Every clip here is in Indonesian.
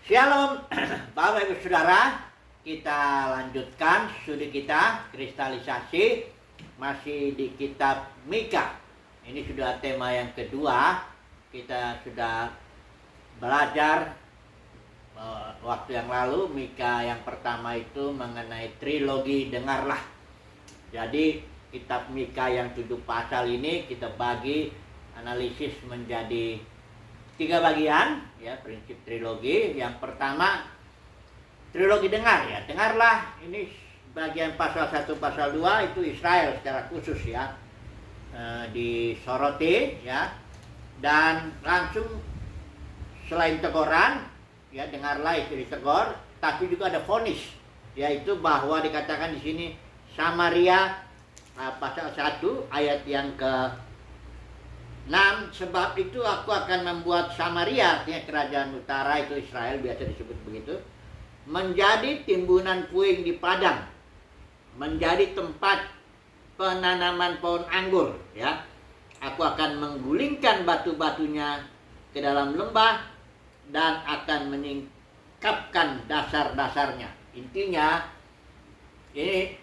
Shalom, Bapak Ibu Saudara, kita lanjutkan studi kita kristalisasi masih di kitab Mika. Ini sudah tema yang kedua. Kita sudah belajar waktu yang lalu Mika yang pertama itu mengenai trilogi dengarlah. Jadi kitab Mika yang 7 pasal ini kita bagi analisis menjadi 3 bagian, ya, prinsip trilogi. Yang pertama, trilogi dengar, ya. Dengarlah, ini bagian pasal 1, pasal 2 itu Israel secara khusus, ya. Disoroti, ya. Dan langsung selain teguran, ya, dengarlah itu ditegur, tapi juga ada vonis, yaitu bahwa dikatakan di sini Samaria, pasal 1 ayat yang ke 6, sebab itu aku akan membuat Samaria, artinya kerajaan utara itu Israel, biasa disebut begitu, menjadi timbunan puing di padang, menjadi tempat penanaman pohon anggur, ya. Aku akan menggulingkan batu-batunya ke dalam lembah dan akan menyingkapkan dasar-dasarnya. Intinya ini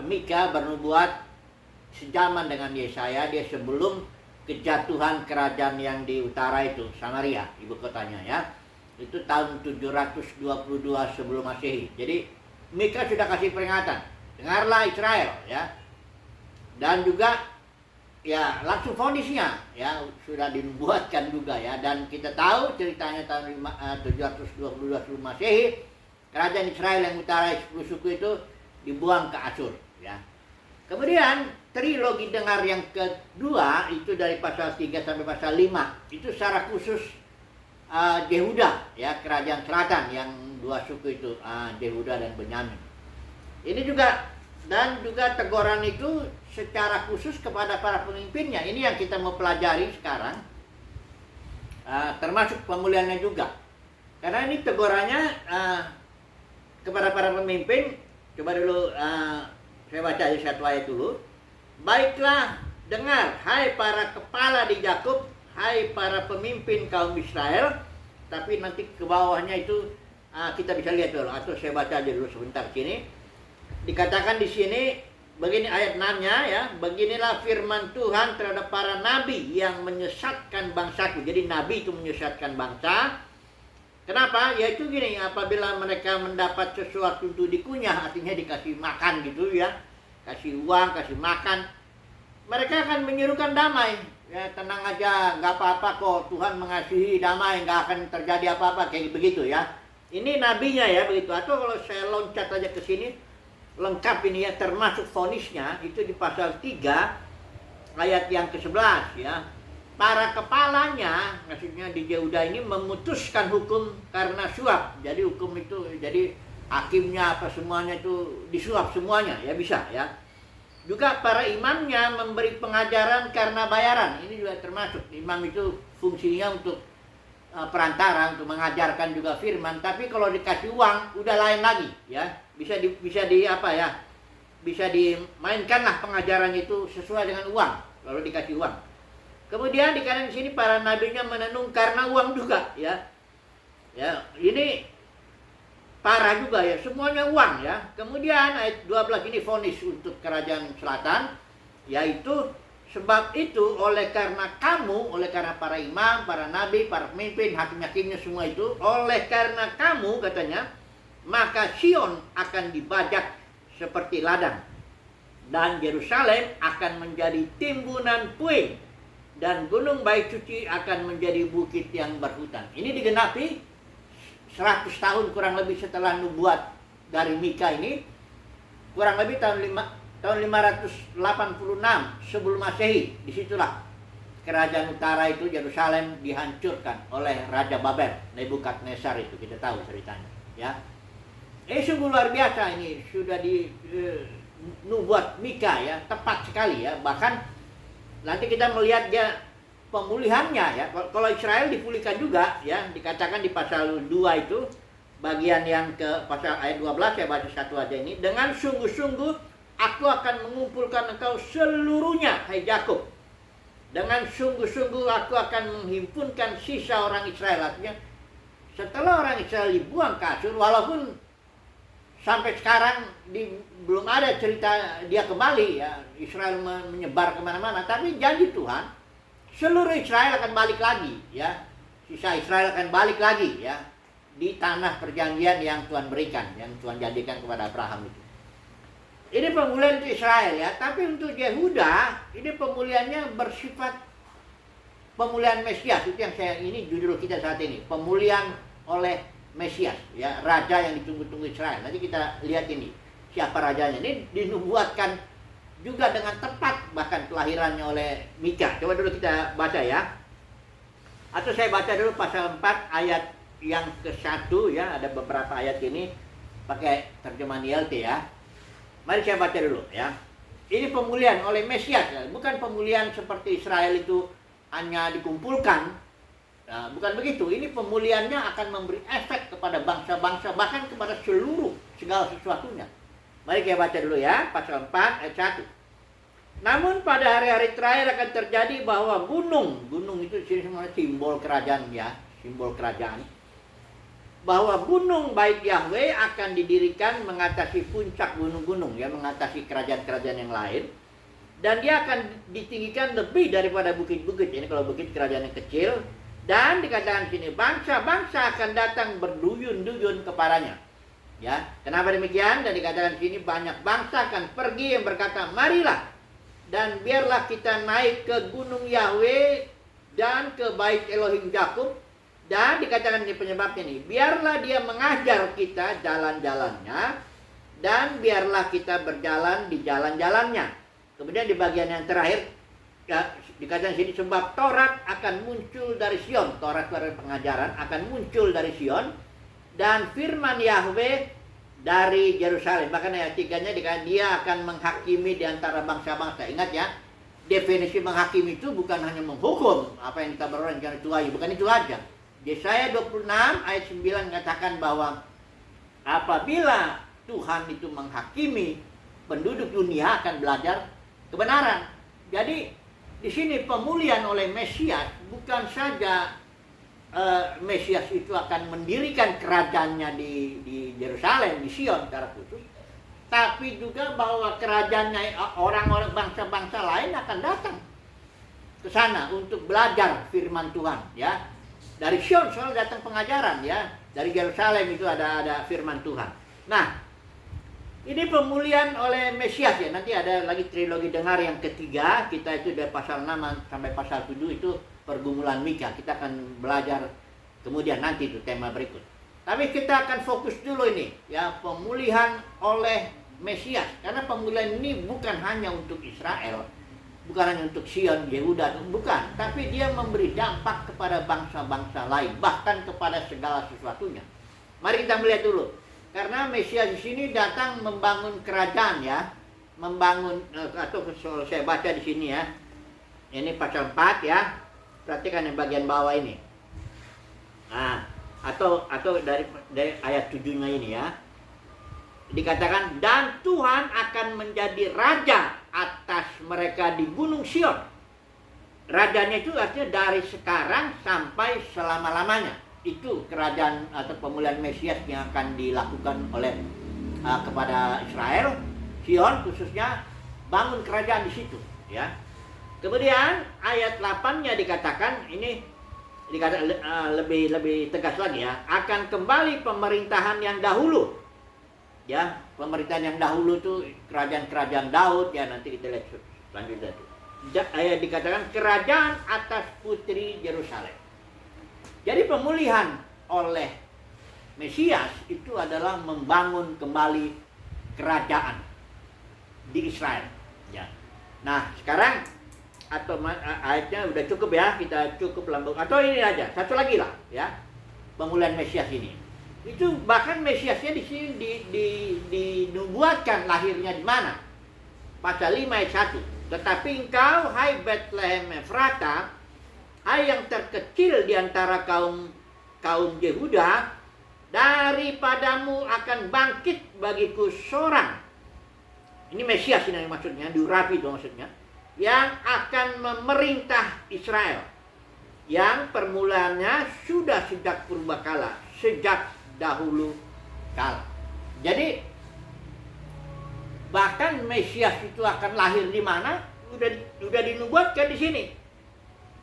Mika bernubuat sejaman dengan Yesaya, dia sebelum kejatuhan kerajaan yang di utara itu, Samaria, ibu kotanya, ya. Itu tahun 722 sebelum Masehi. Jadi Mika sudah kasih peringatan, dengarlah Israel, ya. Dan juga ya langsung vonisnya, ya, sudah dibuatkan juga, ya. Dan kita tahu ceritanya tahun 722 sebelum Masehi, kerajaan Israel yang utara 10 suku itu dibuang ke Asyur, ya. Kemudian trilogi dengar yang kedua itu dari pasal 3 sampai pasal 5. Itu secara khusus Yehuda, ya, kerajaan selatan yang 2 suku itu, Yehuda dan Benyamin. Ini juga, dan juga teguran itu secara khusus kepada para pemimpinnya. Ini yang kita mau pelajari sekarang, termasuk pemulihannya juga. Karena ini tegurannya kepada para pemimpin. Coba dulu saya baca aja satu ayat dulu. Baiklah, dengar, hai para kepala di Yakub, hai para pemimpin kaum Israel. Tapi nanti ke bawahnya itu kita bisa lihat dulu, atau saya baca aja dulu sebentar sini. Dikatakan di sini begini ayat 6-nya, ya. Beginilah firman Tuhan terhadap para nabi yang menyesatkan bangsaku. Jadi nabi itu menyesatkan bangsa. Kenapa? Yaitu gini, apabila mereka mendapat sesuatu untuk dikunyah, artinya dikasih makan gitu, ya, kasih uang, kasih makan, mereka akan menyerukan damai, ya, tenang aja, nggak apa-apa kok, Tuhan mengasihi damai, nggak akan terjadi apa-apa, kayak begitu, ya. Ini nabinya, ya, begitu. Atau kalau saya loncat aja ke sini, lengkap ini, ya, termasuk vonisnya, itu di pasal 3 ayat yang ke-11, ya. Para kepalanya, maksudnya di Yehuda ini, memutuskan hukum karena suap. Jadi hukum itu, jadi hakimnya apa semuanya itu disuap semuanya, ya, bisa, ya. Juga para imamnya memberi pengajaran karena bayaran. Ini juga termasuk, imam itu fungsinya untuk perantara, untuk mengajarkan juga firman. Tapi kalau dikasih uang udah lain lagi, ya. Bisa di apa, ya, bisa dimainkanlah pengajaran itu sesuai dengan uang kalau dikasih uang. Kemudian dikatakan di sini para nabinya menenung karena uang juga, ya. Ya, ini parah juga, ya, semuanya uang, ya. Kemudian ayat 12 ini vonis untuk kerajaan selatan, yaitu sebab itu oleh karena kamu, oleh karena para imam, para nabi, para pemimpin, hakim-hakimnya semua itu, oleh karena kamu, katanya, maka Sion akan dibajak seperti ladang dan Yerusalem akan menjadi timbunan puing dan gunung Bait Suci akan menjadi bukit yang berhutan. Ini digenapi 100 tahun kurang lebih setelah nubuat dari Mika ini. Kurang lebih tahun 586 sebelum Masehi. Disitulah kerajaan utara itu, Yerusalem, dihancurkan oleh Raja Babel, Nebukadnezar itu, kita tahu ceritanya, ya. Ini sungguh luar biasa, ini sudah di nubuat Mika, ya, tepat sekali, ya. Bahkan nanti kita melihat dia pemulihannya, ya. Kalau Israel dipulihkan juga, ya, dikatakan di pasal 2 itu, bagian yang ke pasal ayat 12, saya baca satu aja ini. Dengan sungguh-sungguh aku akan mengumpulkan engkau seluruhnya, hai Yakub. Dengan sungguh-sungguh aku akan menghimpunkan sisa orang Israel. Artinya setelah orang Israel dibuang ke Asyur, walaupun sampai sekarang belum ada cerita dia kembali ya, Israel menyebar kemana-mana, tapi janji Tuhan seluruh Israel akan balik lagi ya, sisa Israel akan balik lagi ya di tanah perjanjian yang Tuhan berikan, yang Tuhan janjikan kepada Abraham itu. Ini pemulihan untuk Israel ya, tapi untuk Yehuda ini pemulihannya bersifat pemulihan Mesias. Itu yang ini judul kita saat ini, pemulihan oleh Mesias ya, raja yang ditunggu-tunggu Israel. Nanti kita lihat ini siapa rajanya. Ini dinubuatkan juga dengan tepat, bahkan kelahirannya oleh Mika. Coba dulu kita baca ya, atau saya baca dulu pasal 4 ayat yang ke-1 ya. Ada beberapa ayat ini pakai terjemahan ILT ya. Mari saya baca dulu ya. Ini pemulihan oleh Mesias ya. Bukan pemulihan seperti Israel itu hanya dikumpulkan. Nah, bukan begitu. Ini pemulihannya akan memberi efek kepada bangsa-bangsa, bahkan kepada seluruh segala sesuatunya. Mari kita baca dulu ya, pasal 4 ayat 1. Namun pada hari-hari terakhir akan terjadi bahwa gunung itu sebenarnya simbol kerajaan ya, simbol kerajaan. Bahwa gunung Bait Yahweh akan didirikan mengatasi puncak gunung-gunung ya, mengatasi kerajaan-kerajaan yang lain. Dan dia akan ditinggikan lebih daripada bukit-bukit. Ini kalau bukit kerajaan yang kecil. Dan dikatakan di sini bangsa-bangsa akan datang berduyun-duyun kepadanya. Ya, kenapa demikian? Dan dikatakan di sini banyak bangsa akan pergi yang berkata, marilah dan biarlah kita naik ke gunung Yahweh dan ke Bait Elohim Yakub. Dan dikatakan di penyebabnya ini, biarlah dia mengajar kita jalan-jalannya dan biarlah kita berjalan di jalan-jalannya. Kemudian di bagian yang terakhir ya, dikatakan sini sebab Taurat akan muncul dari Sion. Taurat pengajaran akan muncul dari Sion dan firman Yahweh dari Yerusalem. Bahkan ayat 3-nya dikatakan dia akan menghakimi di antara bangsa-bangsa. Ingat ya, definisi menghakimi itu bukan hanya menghukum apa yang kita berorang jangan itu aja, bukan itu aja. Yesaya 26 ayat 9 mengatakan bahwa apabila Tuhan itu menghakimi, penduduk dunia akan belajar kebenaran. Jadi di sini pemulihan oleh Mesias bukan saja Mesias itu akan mendirikan kerajaannya di Yerusalem, di Sion secara khusus, tapi juga bahwa kerajaannya orang-orang bangsa-bangsa lain akan datang ke sana untuk belajar firman Tuhan ya. Dari Sion soal datang pengajaran ya, dari Yerusalem itu ada firman Tuhan. Nah, ini pemulihan oleh Mesias ya. Nanti ada lagi trilogi dengar yang ketiga. Kita itu dari pasal 6 sampai pasal 7 itu pergumulan Mika. Kita akan belajar kemudian nanti itu tema berikut. Tapi kita akan fokus dulu ini ya, pemulihan oleh Mesias. Karena pemulihan ini bukan hanya untuk Israel, bukan hanya untuk Sion, Yehuda, bukan. Tapi dia memberi dampak kepada bangsa-bangsa lain, bahkan kepada segala sesuatunya. Mari kita melihat dulu. Karena Mesias di sini datang membangun kerajaan ya, membangun atau saya baca di sini ya. Ini pasal 4 ya. Perhatikan yang bagian bawah ini. Nah, atau dari ayat 7-nya ini ya. Dikatakan dan Tuhan akan menjadi raja atas mereka di Gunung Sion. Rajanya itu artinya dari sekarang sampai selama-lamanya. Itu kerajaan atau pemulihan Mesias yang akan dilakukan oleh kepada Israel, Sion khususnya, bangun kerajaan di situ ya. Kemudian ayat 8-nya dikatakan ini lebih tegas lagi ya, akan kembali pemerintahan yang dahulu. Ya, pemerintahan yang dahulu itu kerajaan-kerajaan Daud ya, nanti kita lihat selanjutnya itu. Ayat dikatakan kerajaan atas putri Yerusalem. Jadi pemulihan oleh Mesias itu adalah membangun kembali kerajaan di Israel. Ya. Nah, sekarang atau ayatnya udah cukup ya, kita cukup lambung. Atau ini aja, satu lagi lah ya, pemulihan Mesias ini. Itu bahkan Mesiasnya di sini dinubuatkan lahirnya di mana? Pasal 5 ayat 1. Tetapi engkau, hai Bethlehem Efrata, hai yang terkecil di antara kaum Yehuda, daripadamu akan bangkit bagiku seorang. Ini Mesias ini maksudnya, diurapi itu maksudnya, yang akan memerintah Israel. yang permulaannya sudah sejak purbakala, sejak dahulu kala. Jadi bahkan Mesias itu akan lahir di mana? Udah dinubuatkan di sini,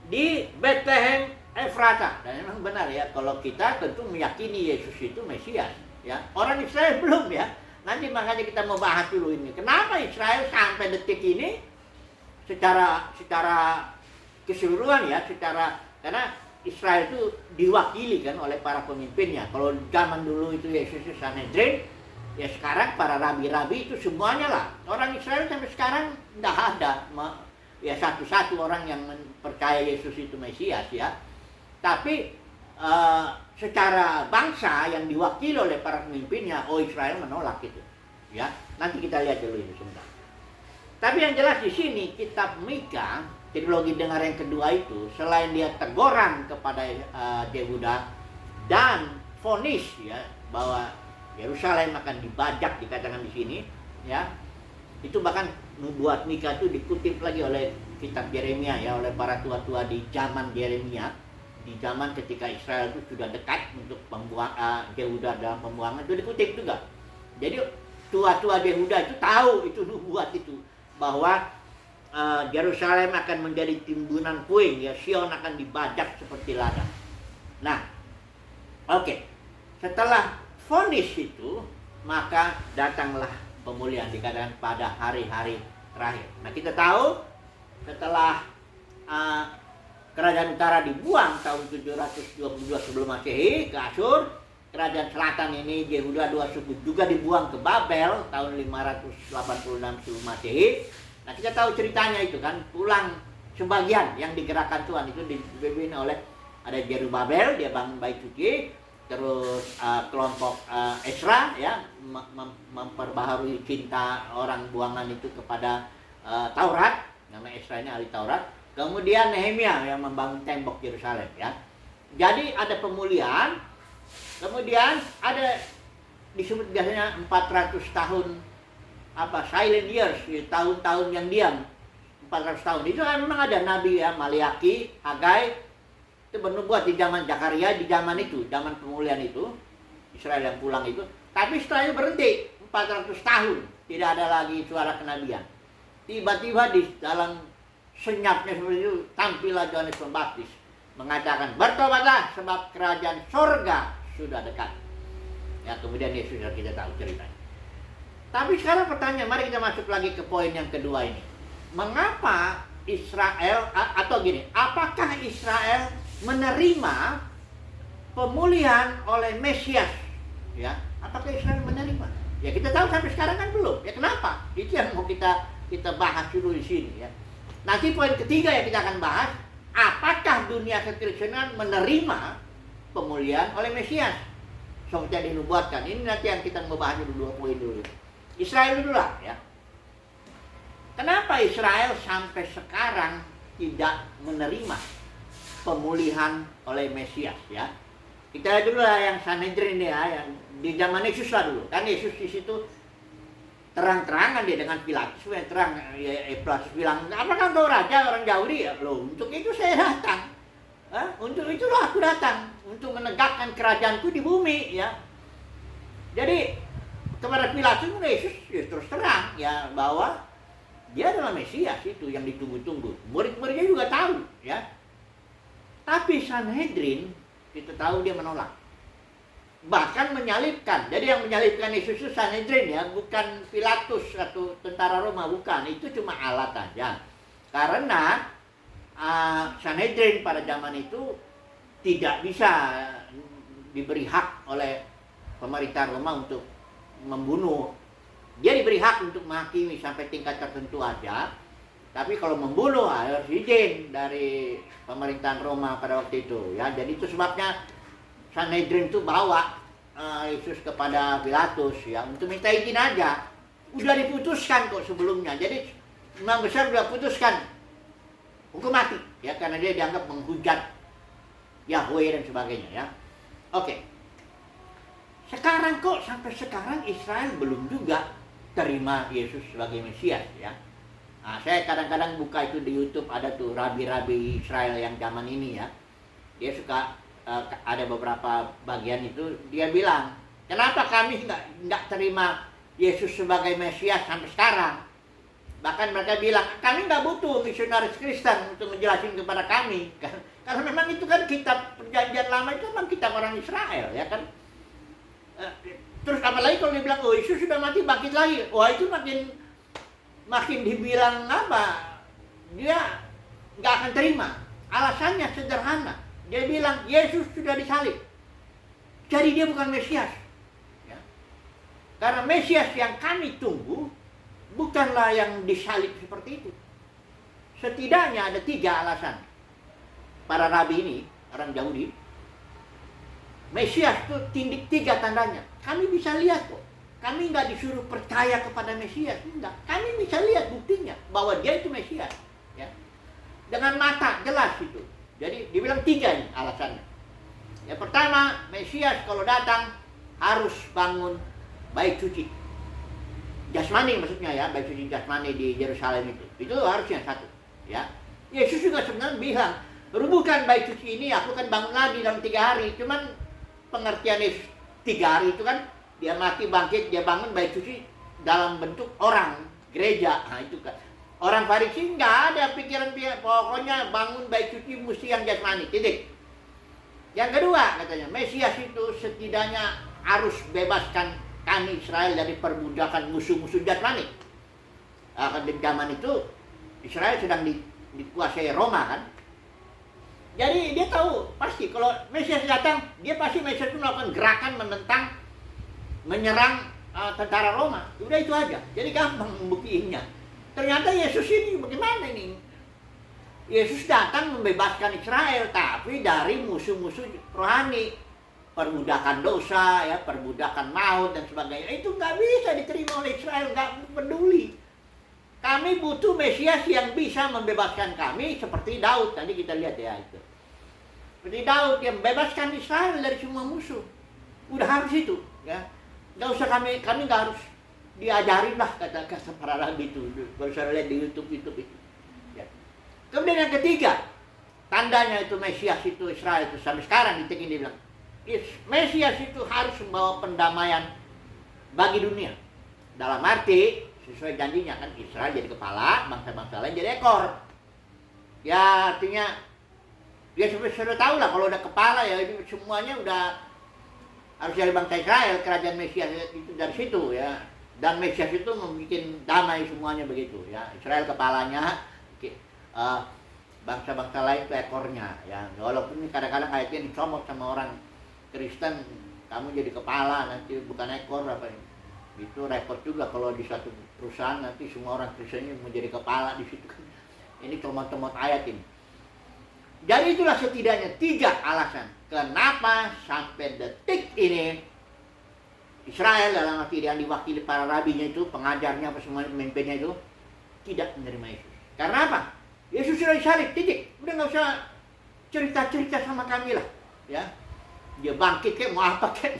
di Bethlehem Efrata. Dan memang benar ya, kalau kita tentu meyakini Yesus itu Mesias ya. Orang Israel belum ya. Nanti makanya kita mau bahas dulu ini. Kenapa Israel sampai detik ini secara keseluruhan ya, karena Israel itu diwakili kan oleh para pemimpinnya. Kalau zaman dulu itu Yesus Sanhedrin, ya sekarang para rabi-rabi itu semuanya lah. Orang Israel sampai sekarang tidak ada ya satu-satu orang yang percaya Yesus itu Mesias ya. Tapi secara bangsa yang diwakili oleh para pemimpinnya, Israel menolak itu. Ya, nanti kita lihat dulu ini sebentar. Tapi yang jelas di sini kitab Mika, trilogi dengar yang kedua itu, selain dia teguran kepada Yehuda dan vonis ya bahwa Yerusalem akan dibajak, dikatakan di sini ya. Itu bahkan nubuat Mika itu dikutip lagi oleh kitab Yeremia ya, oleh para tua-tua di zaman Yeremia, di zaman ketika Israel itu sudah dekat untuk Yehuda dalam pembuangan, itu dikutip juga. Jadi tua-tua Yehuda itu tahu itu nubuat itu, bahwa Yerusalem akan menjadi timbunan puing ya, Sion akan dibajak seperti ladang. Nah, oke. Setelah vonis itu, maka datanglah pemulihan, dikatakan pada hari-hari terakhir. Nah, kita tahu setelah kerajaan utara dibuang tahun 722 sebelum Masehi ke Asyur, kerajaan selatan ini Yehuda dua suku juga dibuang ke Babel tahun 586 sebelum Masehi. Nah, kita tahu ceritanya itu kan, pulang sebagian yang digerakkan Tuhan itu dipimpin oleh ada Zerubabel, dia bangun bait suci, terus kelompok Ezra ya memperbaharui cinta orang buangan itu kepada Taurat, nama Ezra ini ahli Taurat. Kemudian Nehemia yang membangun tembok Yerusalem ya. Jadi ada pemulihan, kemudian ada disebut biasanya 400 tahun silent years, tahun-tahun yang diam, 400 tahun. Itu memang ada nabi ya, Maliaki, Hagai, itu bernubuat di zaman Zakaria, di zaman itu, zaman pemulihan itu, Israel yang pulang itu. Tapi setelah itu berhenti, 400 tahun, tidak ada lagi suara kenabian. Tiba-tiba di dalam senyapnya seperti itu, tampillah Yohanes Pembaptis, mengatakan, bertobatlah sebab kerajaan sorga sudah dekat. Ya, kemudian Yesus kita tahu ceritanya. Tapi sekarang pertanyaan, mari kita masuk lagi ke poin yang kedua ini. Mengapa Israel, atau gini, apakah Israel menerima pemulihan oleh Mesias? Ya, apakah Israel menerima? Ya, kita tahu sampai sekarang kan belum. Ya, kenapa? Itu yang mau kita bahas dulu di sini ya. Nanti poin ketiga yang kita akan bahas, apakah dunia kekristenan menerima pemulihan oleh Mesias seperti yang dinubuatkan. Ini nanti yang kita mau bahas dulu, dua poin dulu. Israel dulu lah ya. Kenapa Israel sampai sekarang tidak menerima pemulihan oleh Mesias ya? Kita lihat dulu lah yang Sanhedrin ya, yang di zaman Yesus lah dulu. Kan Yesus di situ terang-terangan dia dengan Pilatus, yang terang ya, Pilatus bilang, apakah engkau raja orang Yahudi? Ya, loh, untuk itu saya datang. Untuk itulah aku datang, untuk menegakkan kerajaanku di bumi ya. Jadi kepada Pilatus Yesus ya, terus terang ya bahwa dia adalah Mesias itu yang ditunggu-tunggu. Murid-muridnya juga tahu ya. Tapi Sanhedrin kita tahu dia menolak. Bahkan menyalibkan. Jadi yang menyalibkan Yesus itu Sanhedrin ya, bukan Pilatus atau tentara Roma, bukan. Itu cuma alat aja. Karena Sanhedrin pada zaman itu tidak bisa diberi hak oleh pemerintah Roma untuk membunuh. Dia diberi hak untuk menghakimi sampai tingkat tertentu aja. Tapi kalau membunuh harus izin dari pemerintahan Roma pada waktu itu ya. Jadi itu sebabnya Sanhedrin itu bawa Yesus kepada Pilatus ya untuk minta izin aja. Udah diputuskan kok sebelumnya. Jadi imam besar sudah putuskan hukum mati ya, karena dia dianggap menghujat Yahweh dan sebagainya ya. Oke. Sekarang kok sampai sekarang Israel belum juga terima Yesus sebagai Mesias ya. Nah, saya kadang-kadang buka itu di YouTube, ada tuh rabi-rabi Israel yang zaman ini ya. dia suka ada beberapa bagian itu dia bilang, kenapa kami nggak terima Yesus sebagai Mesias sampai sekarang? Bahkan mereka bilang, kami nggak butuh misionaris Kristen untuk menjelaskan kepada kami. Karena memang itu kan kitab perjanjian lama itu memang kitab orang Israel, ya kan. Terus apalagi kalau dia bilang, oh Yesus sudah mati bangkit lagi. Wah itu makin dibilang apa? Dia nggak akan terima. Alasannya sederhana. Dia bilang Yesus sudah disalib. Jadi dia bukan Mesias. Ya. Karena Mesias yang kami tunggu bukanlah yang disalib seperti itu. Setidaknya ada 3 alasan. Para rabi ini, orang Yahudi, Mesias itu tindik 3 tandanya. Kami bisa lihat kok. Kami nggak disuruh percaya kepada Mesias. Enggak. Kami bisa lihat buktinya bahwa dia itu Mesias. Ya. Dengan mata jelas itu. Jadi dibilang 3 nih alasannya. Yang pertama, Mesias kalau datang harus bangun bait suci. Jasmani maksudnya ya, bait suci jasmani di Yerusalem itu. Itu harusnya 1. Ya. Yesus juga sebenarnya bilang, rubuhkan bait suci ini, aku akan bangun lagi dalam 3 hari. Cuman pengertian Yesus 3 hari itu kan dia mati bangkit, dia bangun bait suci dalam bentuk orang, gereja. Nah itu kan. Orang Farisi nggak ada pikiran pokoknya bangun bait suci mesti yang jasmani, titik. Yang kedua katanya, Mesias itu setidaknya harus bebaskan kami Israel dari perbudakan musuh-musuh jasmani. Di zaman itu Israel sedang dikuasai Roma kan. Jadi dia tahu pasti kalau Mesias datang, dia pasti Mesias itu melakukan gerakan menentang, menyerang tentara Roma. Udah itu aja. Jadi gampang membuktiinnya. Ternyata Yesus ini bagaimana ini? Yesus datang membebaskan Israel, tapi dari musuh-musuh rohani, perbudakan dosa, ya, perbudakan maut dan sebagainya. Itu nggak bisa diterima oleh Israel, nggak peduli. Kami butuh Mesias yang bisa membebaskan kami seperti Daud. Tadi kita lihat ya itu. Seperti Daud yang membebaskan Israel dari semua musuh. Udah harus itu, ya. Nggak usah kami nggak harus diajarin lah kata para rabi itu. Kalau saya lihat di YouTube itu. Ya. Kemudian yang ketiga, tandanya itu Mesias itu Israel itu sampai sekarang di ini bilang, Mesias itu harus membawa pendamaian bagi dunia. Dalam arti sesuai janjinya kan Israel jadi kepala, bangsa-bangsa lain jadi ekor. Ya artinya dia sudah tahu lah kalau udah kepala ya semuanya udah harus dari bangsa Israel. Kerajaan Mesias itu dari situ ya. Dan Mesias itu membuat damai semuanya begitu ya. Israel kepalanya, bangsa-bangsa lain itu ekornya ya. Walaupun kadang-kadang kayaknya dicomot sama orang Kristen, kamu jadi kepala nanti bukan ekor apa ini. Itu repot juga kalau di satu perusahaan nanti semua orang Kristennya menjadi kepala di situ kan. Ini comot-comot ayat ini. Jadi itulah setidaknya 3 alasan kenapa sampai detik ini Israel dalam arti yang diwakili para rabinya itu, pengajarnya apa semua pemimpinnya itu tidak menerima Yesus. Karena apa? Yesus sudah disalib, titik. Udah nggak usah cerita-cerita sama kami lah, ya. Dia bangkit kayak mau apa kayak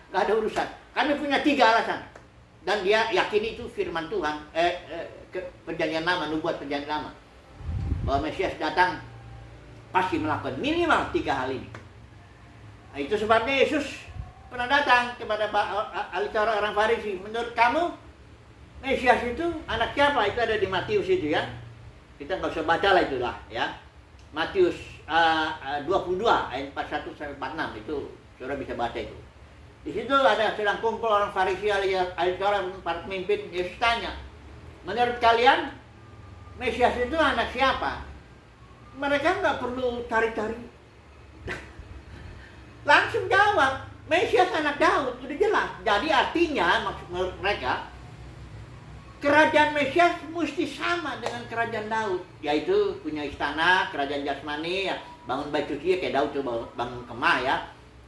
nggak ada urusan. Kami punya 3 alasan dan dia yakin itu firman Tuhan, perjanjian lama, nubuat perjanjian lama, bahwa Mesias datang pasti melakukan minimal 3 hal ini. Nah, itu sebabnya Yesus pernah datang kepada ahli-Taurat orang Farisi. Menurut kamu Mesias itu anak siapa? Itu ada di Matius itu ya. Kita nggak usah baca lah itulah ya. Matius 22 ayat 41 sampai 46 itu saudara bisa baca itu. Di situ ada sedang kumpul orang Farisi ahli-Taurat para pemimpin. Yesus tanya, menurut kalian Mesias itu anak siapa? Mereka nggak perlu cari-cari. Langsung jawab, Mesias anak Daud, udah jelas. Jadi artinya maksud menurut mereka kerajaan Mesias mesti sama dengan kerajaan Daud, yaitu punya istana, kerajaan jasmani, ya, bangun bait suci ya, kayak Daud tuh bangun kemah ya,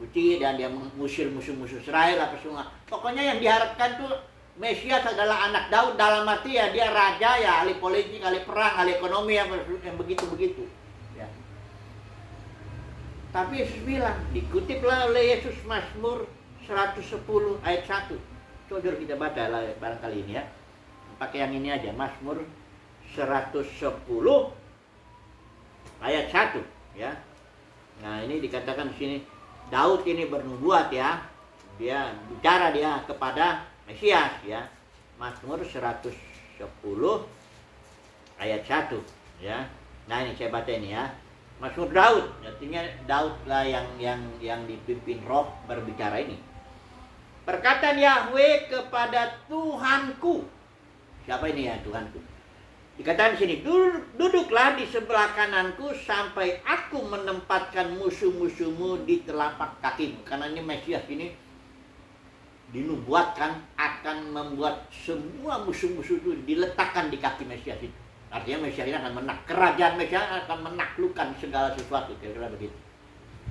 suci, dan dia mengusir musuh-musuh Israel apa semua. Pokoknya yang diharapkan tuh Mesias adalah anak Daud dalam arti ya dia raja ya, ahli politik, ahli perang, ahli ekonomi yang begitu-begitu. Ya. Tapi Yesus bilang, dikutiplah oleh Yesus Mazmur 110 ayat 1. Saudara kita baca lah barangkali ini ya. Pakai yang ini aja, Mazmur 110 ayat 1 ya. Nah, ini dikatakan di sini Daud ini bernubuat ya. Dia bicara dia kepada Mesias ya. Mazmur 110 ayat 1 ya. Nah, ini saya baca ini ya. Mazmur Daud, artinya Daud lah yang dipimpin Roh berbicara ini. Perkataan Yahweh kepada Tuhanku. Siapa ini ya Tuhanku? Dikatakan di sini, duduklah di sebelah kananku sampai aku menempatkan musuh-musuhmu di telapak kakimu. Karena ini Mesias ini dinubuatkan akan membuat semua musuh-musuh itu diletakkan di kaki Mesias itu. Artinya Mesias ini akan kerajaan Mesias akan menaklukkan segala sesuatu, kira-kira begitu.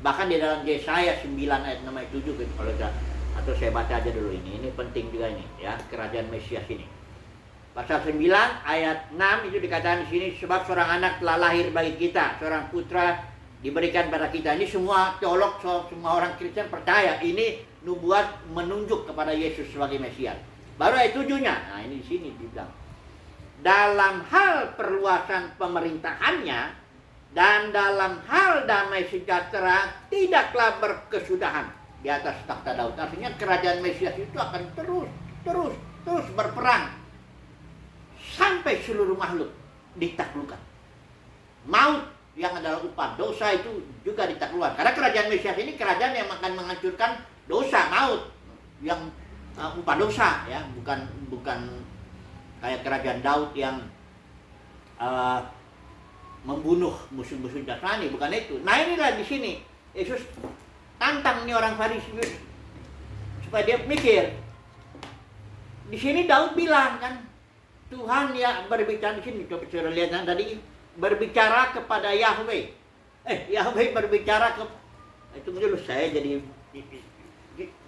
Bahkan di dalam Yesaya 9 ayat 6 ayat 7 gitu, kalau atau saya baca aja dulu ini penting juga ini ya, kerajaan Mesias ini. Pasal 9 ayat 6 itu dikatakan di sini, sebab seorang anak telah lahir bagi kita, seorang putra diberikan pada kita. Ini semua teolog, semua orang Kristen percaya ini nubuat menunjuk kepada Yesus sebagai Mesias. Baru ayat 7-nya. Nah, ini di sini dibilang, dalam hal perluasan pemerintahannya dan dalam hal damai sejahtera tidaklah berkesudahan di atas takhta Daud. Artinya kerajaan Mesias itu akan terus berperang sampai seluruh makhluk ditaklukkan. Maut yang adalah upah dosa itu juga ditaklukkan. Karena kerajaan Mesias ini kerajaan yang akan menghancurkan dosa, maut yang upah dosa ya, bukan kayak kerajaan Daud yang membunuh musuh-musuh jasmani, bukan itu. Nah, inilah di sini Yesus tantang nih orang Farisi supaya dia mikir. Di sini Daud bilang kan, Tuhan ya berbicara di sini, coba saya lihat tadi berbicara kepada Yahweh. Yahweh berbicara ke itu dulu, saya jadi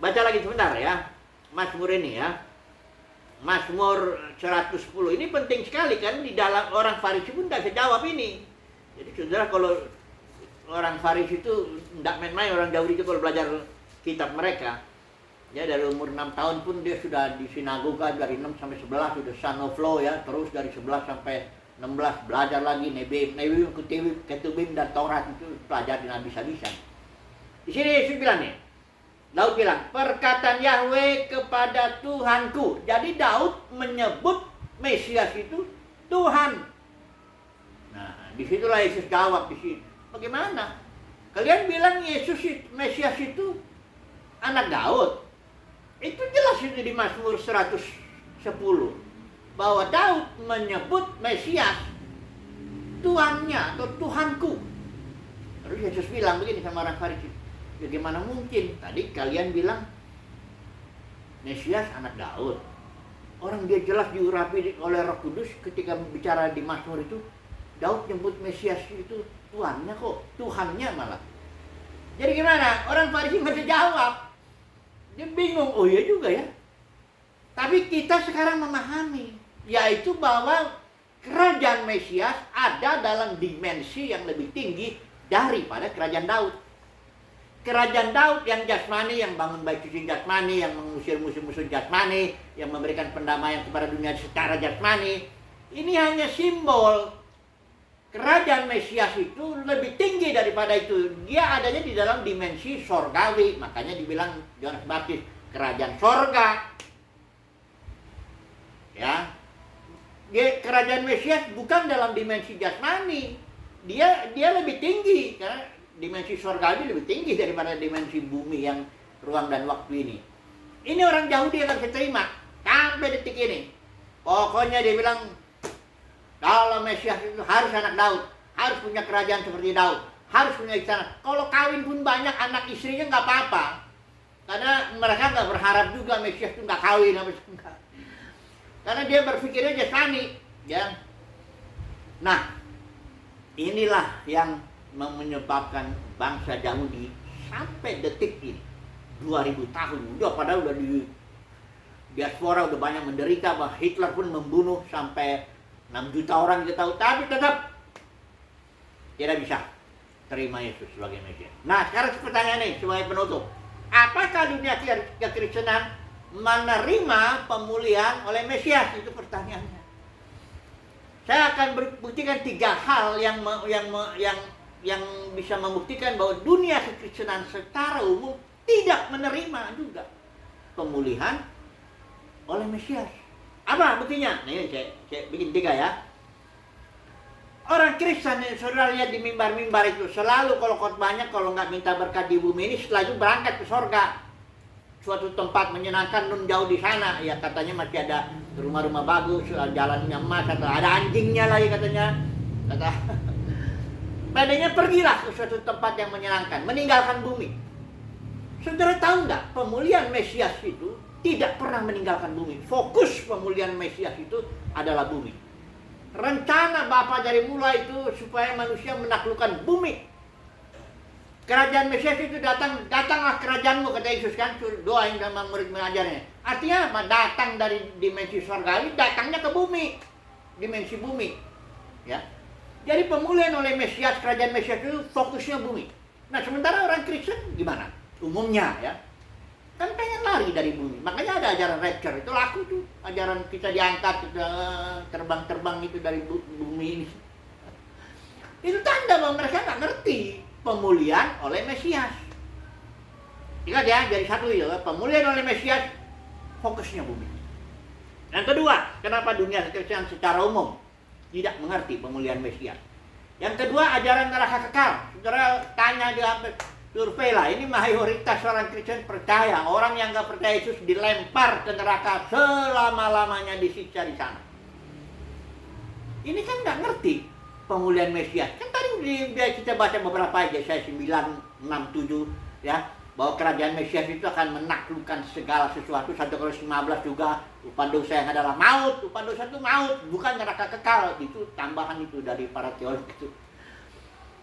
baca lagi sebentar ya. Mazmur ini ya. Mazmur 110 ini penting sekali kan, di dalam orang Farisi pun tidak bisa jawab ini. Jadi saudara, kalau orang Farisi itu tidak main-main, orang Yahudi itu kalau belajar kitab mereka ya, dari umur 6 tahun pun dia sudah di sinagoga, dari 6 sampai 11 sudah son of law ya, terus dari 11 sampai 16 belajar lagi Nebim, Ketubim dan Taurat itu pelajarin habis-habisan. Di sini Yesus bilang nih, Daud bilang, perkataan Yahweh kepada Tuhanku. Jadi Daud menyebut Mesias itu Tuhan. Nah, disitulah Yesus jawab di sini. Bagaimana? Kalian bilang Mesias itu anak Daud. Itu jelas itu di Mazmur 110 bahwa Daud menyebut Mesias Tuhannya atau Tuhanku. Terus Yesus bilang begini sama orang Farisi, bagaimana mungkin? Tadi kalian bilang Mesias anak Daud. Orang dia jelas diurapi oleh Roh Kudus ketika bicara di Mazmur itu. Daud nyebut Mesias itu Tuhannya kok, Tuhannya malah. Jadi gimana? Orang Farisi masih jawab. Dia bingung, oh iya juga ya. Tapi kita sekarang memahami, yaitu bahwa kerajaan Mesias ada dalam dimensi yang lebih tinggi daripada kerajaan Daud. Kerajaan Daud yang jasmani, yang bangun bait suci jasmani, yang mengusir musuh-musuh jasmani, yang memberikan pendamaian kepada dunia secara jasmani, ini hanya simbol. Kerajaan Mesias itu lebih tinggi daripada itu. Dia adanya di dalam dimensi sorgawi. Makanya dibilang Yohanes Baptis, kerajaan sorga. Ya. Kerajaan Mesias bukan dalam dimensi jasmani. Dia lebih tinggi. Karena dimensi sorgawi lebih tinggi daripada dimensi bumi yang ruang dan waktu ini. Ini orang Yahudi yang harus terima. Sampai detik ini. Pokoknya dia bilang, kalau Mesias itu harus anak Daud, harus punya kerajaan seperti Daud, harus punya istana. Kalau kawin pun banyak anak istrinya nggak apa-apa, karena mereka nggak berharap juga Mesias itu nggak kawin, karena dia berpikirnya jasmani, ya. Nah, inilah yang menyebabkan bangsa Yahudi sampai detik ini 2000 tahun, padahal udah di diaspora udah banyak menderita, bahwa Hitler pun membunuh sampai 6 juta orang kita tahu, tapi tetap tidak bisa terima Yesus sebagai Mesias. Nah, sekarang pertanyaannya sebagai penutup, apakah dunia kekristenan menerima pemulihan oleh Mesias? Itu pertanyaannya. Saya akan buktikan 3 hal yang yang bisa membuktikan bahwa dunia kekristenan secara umum tidak menerima juga pemulihan oleh Mesias. Apa buktinya? Nah, ini saya bikin 3 ya. Orang Kristen yang saudara lihat di mimbar-mimbar itu selalu kalau khotbahnya kalau nggak minta berkat di bumi ini, setelah itu berangkat ke sorga. Suatu tempat menyenangkan nun jauh di sana. Ya katanya masih ada rumah-rumah bagus, jalannya emas, atau ada anjingnya lagi katanya. Kata, padanya pergilah ke suatu tempat yang menyenangkan, meninggalkan bumi. Saudara tahu nggak, pemulihan Mesias itu tidak pernah meninggalkan bumi. Fokus pemulihan Mesias itu adalah bumi. Rencana Bapa dari mulai itu supaya manusia menaklukkan bumi. Kerajaan Mesias itu datanglah kerajaanmu, kata Yesus kan, doa yang sama murid mengajarnya. Artinya apa? Datang dari dimensi surgawi, datangnya ke bumi, dimensi bumi. Ya, jadi pemulihan oleh Mesias, kerajaan Mesias itu fokusnya bumi. Nah sementara orang Kristen gimana? Umumnya ya, kan pengen lari dari bumi. Makanya ada ajaran rapture, itu laku tuh. Ajaran kita diangkat, kita terbang-terbang itu dari bumi ini. Itu tanda bahwa mereka nggak ngerti pemulihan oleh Mesias. Ingat ya, jadi satu itu, pemulihan oleh Mesias, fokusnya bumi. Yang kedua, kenapa dunia kekristenan secara umum tidak mengerti pemulihan Mesias? Yang kedua, ajaran neraka kekal. Saudara tanya di hampir survei lah, ini mayoritas orang Kristen percaya orang yang nggak percaya Yesus dilempar ke neraka selama-lamanya disiksa di sana. Ini kan nggak ngerti pemulihan Mesias. Kan tadi kita baca beberapa aja, saya 9, 6, 7 ya, bahwa kerajaan Mesias itu akan menaklukkan segala sesuatu. 1 Korintus 15 juga, upah dosa yang adalah maut. Upah dosa itu maut, bukan neraka kekal. Itu tambahan itu dari para teolog itu.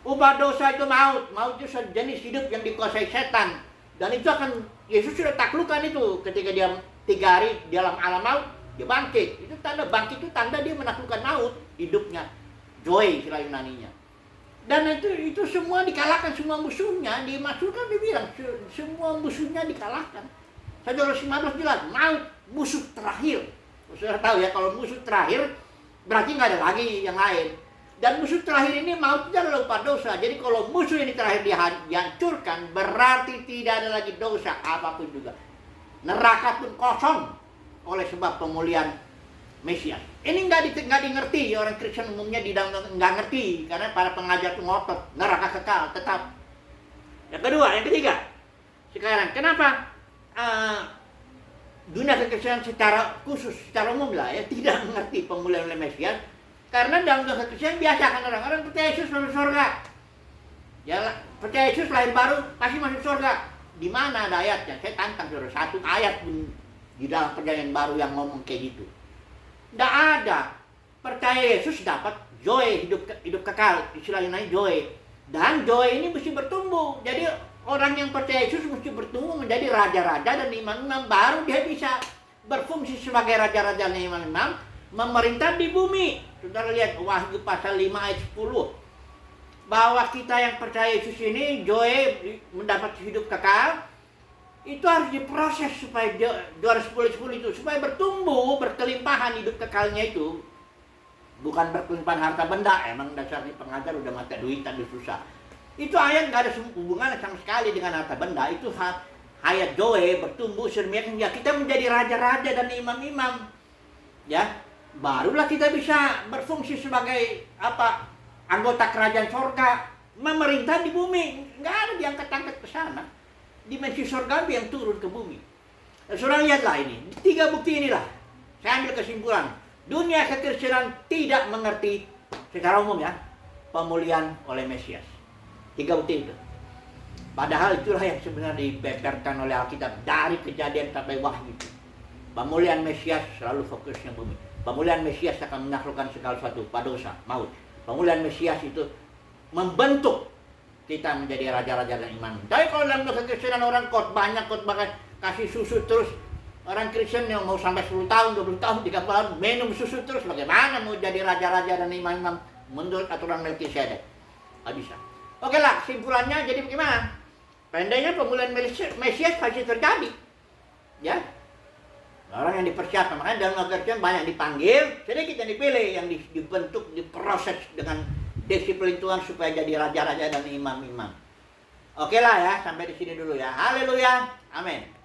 Upah dosa itu maut. Maut itu sejenis hidup yang dikuasai setan. Dan itu akan, Yesus sudah taklukkan itu. Ketika dia 3 hari dalam alam maut, dia bangkit. Itu tanda bangkit, itu tanda dia menaklukkan maut. Hidupnya, joy istilah Yunaninya. Dan itu semua dikalahkan, semua musuhnya. Dimasukkan, dibilang semua musuhnya dikalahkan. 1 Korintus 15 jelas, maut musuh terakhir. Saudara tahu ya, kalau musuh terakhir berarti nggak ada lagi yang lain. Dan musuh terakhir ini maut itu adalah upah dosa. Jadi kalau musuh ini terakhir dihancurkan, berarti tidak ada lagi dosa apapun juga. Neraka pun kosong oleh sebab pemulihan Mesias. Ini nggak dimengerti orang Kristen umumnya, nggak ngerti karena para pengajar itu ngotot neraka kekal tetap. Yang kedua, yang ketiga, sekarang kenapa dunia kekristenan secara khusus, secara umum lah ya, tidak mengerti pemulihan oleh Mesias? Karena dalam dunia kekristenan biasa kan orang percaya Yesus masuk surga. Ya, percaya Yesus lahir baru pasti masuk surga. Di mana ada ayatnya? Saya tantang saudara, satu ayat pun di dalam perjanjian baru yang ngomong kayak gitu. Tidak ada. Percaya Yesus dapat joy, hidup kekal, istilah Yunani joy. Dan joy ini mesti bertumbuh. Jadi orang yang percaya Yesus mesti bertumbuh menjadi raja-raja dan imam-imam, baru dia bisa berfungsi sebagai raja-raja dan imam-imam, memerintah di bumi. Saudara lihat Wahyu pasal 5 ayat 10. Bahwa kita yang percaya Yesus ini joy, mendapat hidup kekal, itu harus diproses supaya 210 itu supaya bertumbuh, berkelimpahan hidup kekalnya itu. Bukan berkelimpahan harta benda, emang dasarnya pengajar udah mata duitan, udah susah. Itu ayat nggak ada hubungan sama sekali dengan harta benda. Itu ayat joy, bertumbuh sedemikian ya kita menjadi raja-raja dan imam-imam. Ya, barulah kita bisa berfungsi sebagai anggota kerajaan surga, memerintah di bumi. Nggak ada diangkat-angkat ke sana. Dimensi surgawi yang turun ke bumi. Saudara lihatlah ini, 3 bukti inilah. Saya ambil kesimpulan, dunia kekristenan tidak mengerti secara umum ya pemulihan oleh Mesias. 3 bukti itu. Padahal itulah yang sebenarnya dibeberkan oleh Alkitab dari Kejadian sampai Wahyu. Pemulihan Mesias selalu fokusnya bumi. Pemulihan Mesias akan menaklukkan segala sesuatu, dosa, maut. Pemulihan Mesias itu membentuk kita menjadi raja-raja dan imam. Tapi kalau dalam kekristenan orang banyak kasih susu terus, orang Kristen yang mau sampai 10 tahun, 20 tahun, 30 tahun minum susu terus, bagaimana mau jadi raja-raja dan imam-imam menurut aturan Melkisedek? Nggak bisa. Oke lah, kesimpulannya jadi bagaimana? Pendeknya pemulihan Mesias pasti terjadi. Ya, orang yang dipersiapkan, makanya dalam kekristenan banyak dipanggil, sedikit yang dipilih, yang dibentuk, diproses dengan disiplin Tuhan supaya jadi raja-raja dan imam-imam. Oke lah ya, sampai di sini dulu ya. Haleluya. Amin.